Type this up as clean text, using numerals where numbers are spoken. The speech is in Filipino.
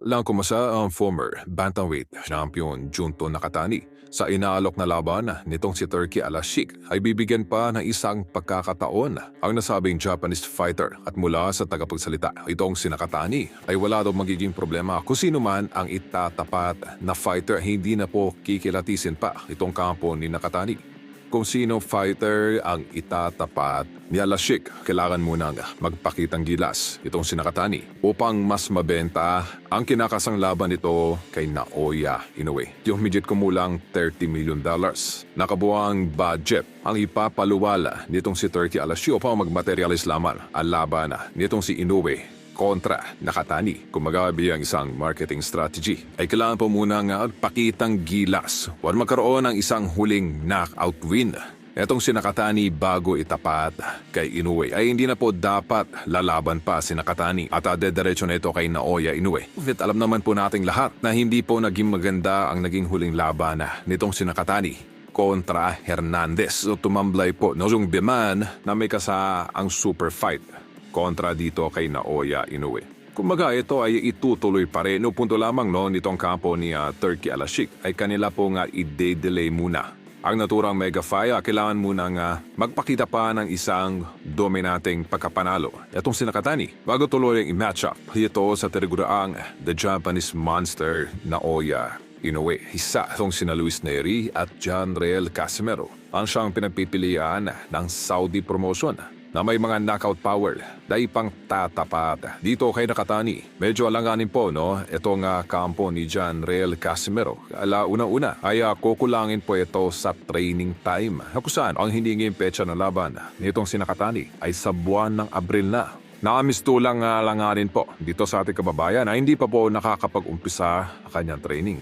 Walang kumasa ang former bantamweight champion Junto Nakatani sa inaalok na laban nitong si Turki Al-Sheikh ay bibigyan pa ng isang pagkakataon ang nasabing Japanese fighter at mula sa tagapagsalita itong si Nakatani ay wala daw magiging problema kung sino man ang itatapat na fighter, hindi na po kikilatisin pa itong kampo ni Nakatani. Kung sino fighter ang itatapat ni Al-Sheikh, kailangan munang magpakitang gilas itong si Nakatani upang mas mabenta ang kinakasang laban nito kay Naoya Inoue. Yung midget kumulang $30 million. Nakabuang budget ang ipapaluwala nitong si Turki Al-Sheikh upang magmaterialis lamang ang laban nitong si Inoue kontra Nakatani. Kung magabi ang isang marketing strategy, ay kailangan po muna nga pakitang gilas o magkaroon ng isang huling knockout win. Etong si Nakatani bago itapat kay Inoue ay hindi na po dapat lalaban pa si Nakatani at dederecho na ito kay Naoya Inoue. At alam naman po nating lahat na hindi po naging maganda ang naging huling laban nitong si Nakatani kontra Hernandez. So tumamblay po yung demand na may kasa ang super fight kontra dito kay Naoya Inoue. Kumbaga ito ay itutuloy pa rin. No punto lamang nitong kampo ni Turki Al-Sheikh ay kanila po nga i-delay muna. Ang naturang mega fight, kailangan muna nga magpakita pa ng isang dominating pagkapanalo. Itong si Nakatani, bago tuloy ang i-match up, ito sa tinaguriang The Japanese Monster Naoya Inoue. Isa itong sina Luis Neri at Janriel Casimero ang siyang pinagpipilian ng Saudi promotion na may mga knockout power na ipang tatapat dito kay Nakatani. Medyo alanganin po itong kampo ni Janriel Casimero. Una-una ay kukulangin po ito sa training time. Kung saan ang hiningin petsa ng laban nitong si Nakatani ay sa buwan ng Abril na. Nakamistulang langanin po dito sa ating kababayan na hindi pa po nakakapag-umpisa ang kanyang training.